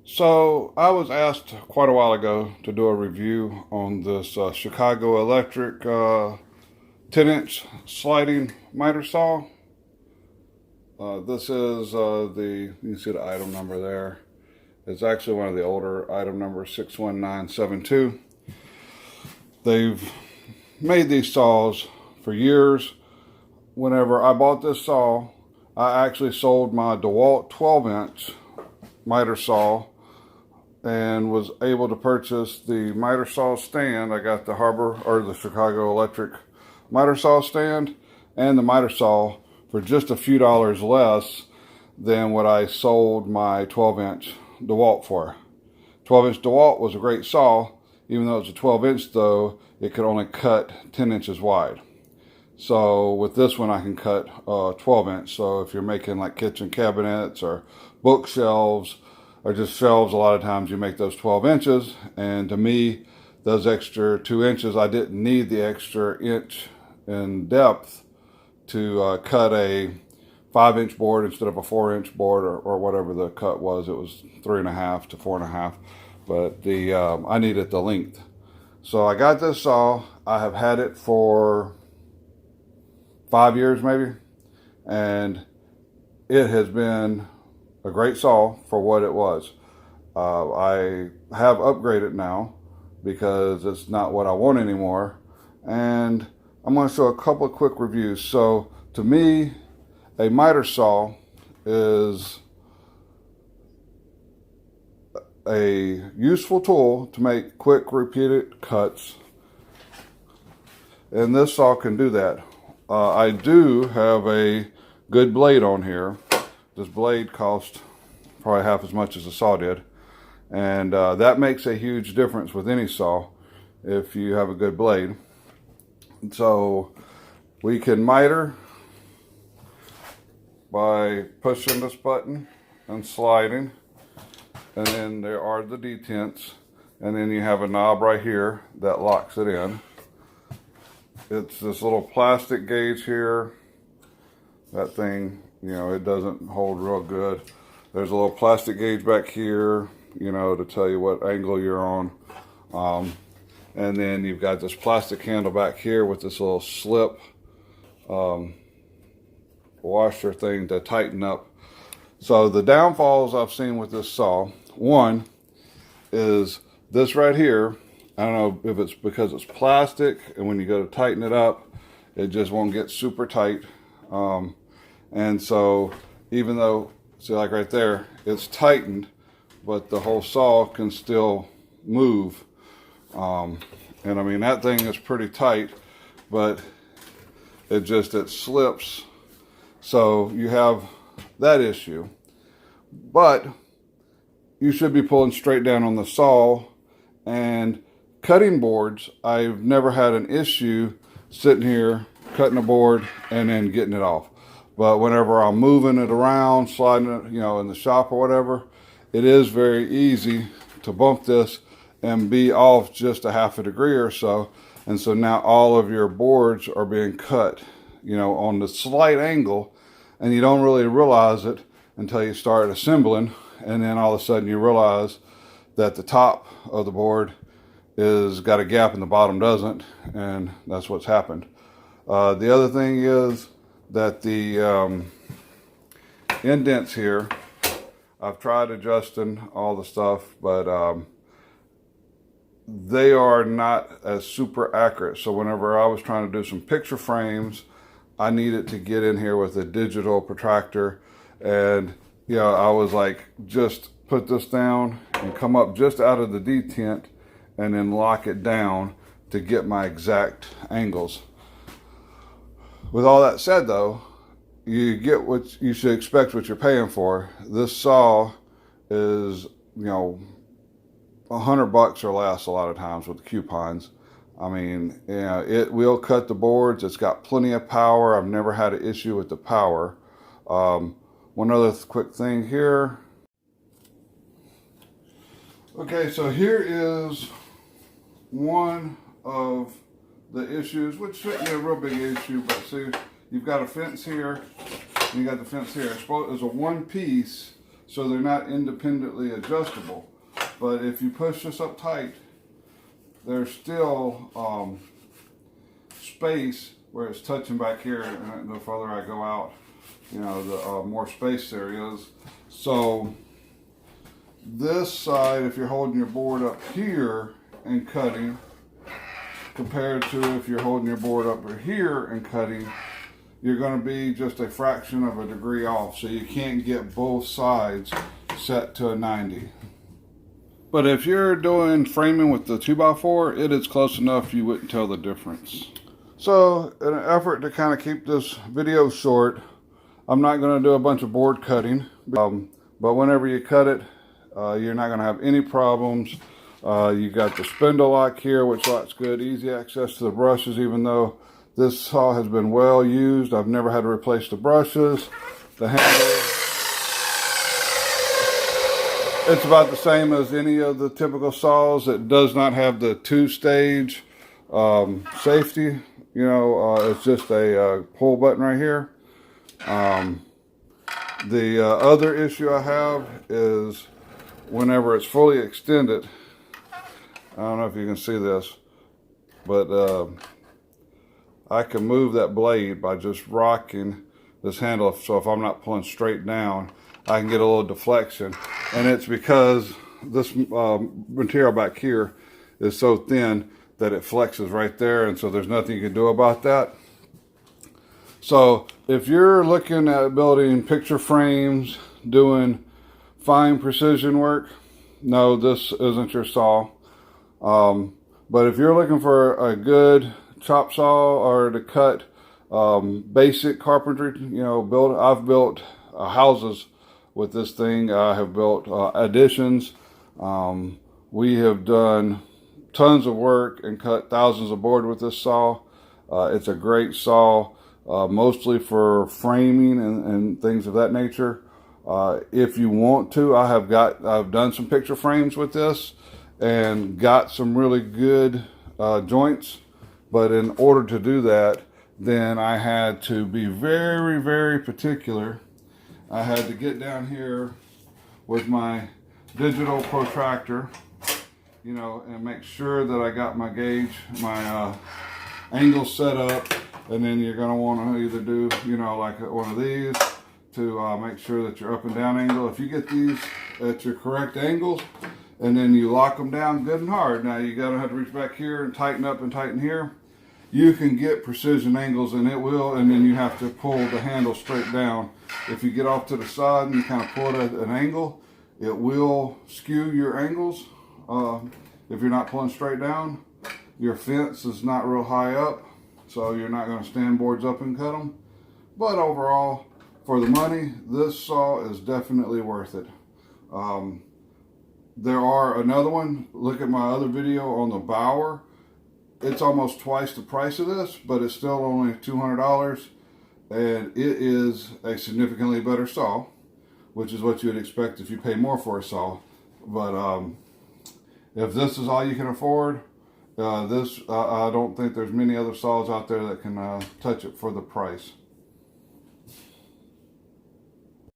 So I was asked quite a while ago to do a review on this Chicago Electric 10-inch sliding miter saw. This is you can see the item number there. It's actually one of the older item number 61972. They've made these saws for years. Whenever I bought this saw, I actually sold my DeWalt 12-inch miter saw and was able to purchase the miter saw stand. I got the the Chicago Electric miter saw stand and the miter saw for just a few dollars less than what I sold my 12-inch DeWalt for. 12-inch DeWalt was a great saw. Even though it's a 12-inch though, it could only cut 10 inches wide. So with this one I can cut 12-inch. So if you're making like kitchen cabinets or bookshelves or just shelves, a lot of times you make those 12 inches. And to me, those extra 2 inches, I didn't need the extra inch in depth to cut a 5-inch board instead of a 4-inch board or whatever the cut was. It was 3.5 to 4.5, but I needed the length. So I got this saw. I have had it for 5 years maybe, and it has been a great saw for what it was. I have upgraded now because it's not what I want anymore, and I'm going to show a couple of quick reviews. So to me, a miter saw is a useful tool to make quick repeated cuts, and this saw can do that. I do have a good blade on here. This blade cost probably half as much as the saw did, and that makes a huge difference with any saw if you have a good blade. So we can miter by pushing this button and sliding, and then there are the detents, and then you have a knob right here that locks it in. It's this little plastic gauge here. That thing, it doesn't hold real good. There's a little plastic gauge back here, to tell you what angle you're on. And then you've got this plastic handle back here with this little slip washer thing to tighten up. So the downfalls I've seen with this saw, one is this right here. I don't know if it's because it's plastic and when you go to tighten it up, it just won't get super tight. And so even though, see, like right there, it's tightened, but the whole saw can still move. And I mean, that thing is pretty tight, but it slips. So you have that issue, but you should be pulling straight down on the saw. And cutting boards, I've never had an issue sitting here cutting a board and then getting it off. But whenever I'm moving it around, sliding it, in the shop or whatever, it is very easy to bump this and be off just a half a degree or so. And so now all of your boards are being cut, on the slight angle, and you don't really realize it until you start assembling. And then all of a sudden you realize that the top of the board is got a gap and the bottom doesn't, and that's what's happened. The other thing is that the indents here, I've tried adjusting all the stuff, but they are not as super accurate. So whenever I was trying to do some picture frames, I needed to get in here with a digital protractor, and I was like, just put this down and come up just out of the detent and then lock it down to get my exact angles. With all that said though, you get what you should expect what you're paying for. This saw is, $100 or less a lot of times with the coupons. I mean, it will cut the boards. It's got plenty of power. I've never had an issue with the power. One other quick thing here. Okay, so here is one of the issues, which shouldn't be a real big issue, but see, you've got a fence here, and you got the fence here. It's a one piece, so they're not independently adjustable. But if you push this up tight, there's still space where it's touching back here, and the further I go out, you know, the more space there is. So this side, if you're holding your board up here and cutting, compared to if you're holding your board up here and cutting, you're going to be just a fraction of a degree off. So you can't get both sides set to a 90. But if you're doing framing with the 2x4, it is close enough you wouldn't tell the difference. So in an effort to kind of keep this video short, I'm not going to do a bunch of board cutting. But whenever you cut it, you're not going to have any problems. You got the spindle lock here, which locks good, easy access to the brushes. Even though this saw has been well used, I've never had to replace the brushes. The handle, it's about the same as any of the typical saws. It does not have the two-stage safety. You know, it's just a pull button right here. The other issue I have is whenever it's fully extended, I don't know if you can see this, but I can move that blade by just rocking this handle. So if I'm not pulling straight down, I can get a little deflection. And it's because this material back here is so thin that it flexes right there, and so there's nothing you can do about that. So if you're looking at building picture frames, doing fine precision work, no, this isn't your saw. But if you're looking for a good chop saw or to cut basic carpentry, you know, I've built houses with this thing. I have built additions. We have done tons of work and cut thousands of board with this saw. It's a great saw, mostly for framing and things of that nature. If you want to, I've done some picture frames with this and got some really good joints. But in order to do that, then I had to be very, very particular. I had to get down here with my digital protractor, you know, and make sure that I got my gauge, my angle set up. And then you're going to want to either do, you know, like one of these to make sure that your up and down angle. If you get these at your correct angles, and then you lock them down good and hard. Now you gotta have to reach back here and tighten up and tighten here. You can get precision angles, and it will, and then you have to pull the handle straight down. If you get off to the side and you kind of pull it at an angle, it will skew your angles. If you're not pulling straight down, your fence is not real high up, so you're not gonna stand boards up and cut them. But overall, for the money, this saw is definitely worth it. There are another one. Look at my other video on the Bauer. It's almost twice the price of this, but it's still only $200, and it is a significantly better saw, which is what you would expect if you pay more for a saw. But if this is all you can afford, I don't think there's many other saws out there that can touch it for the price.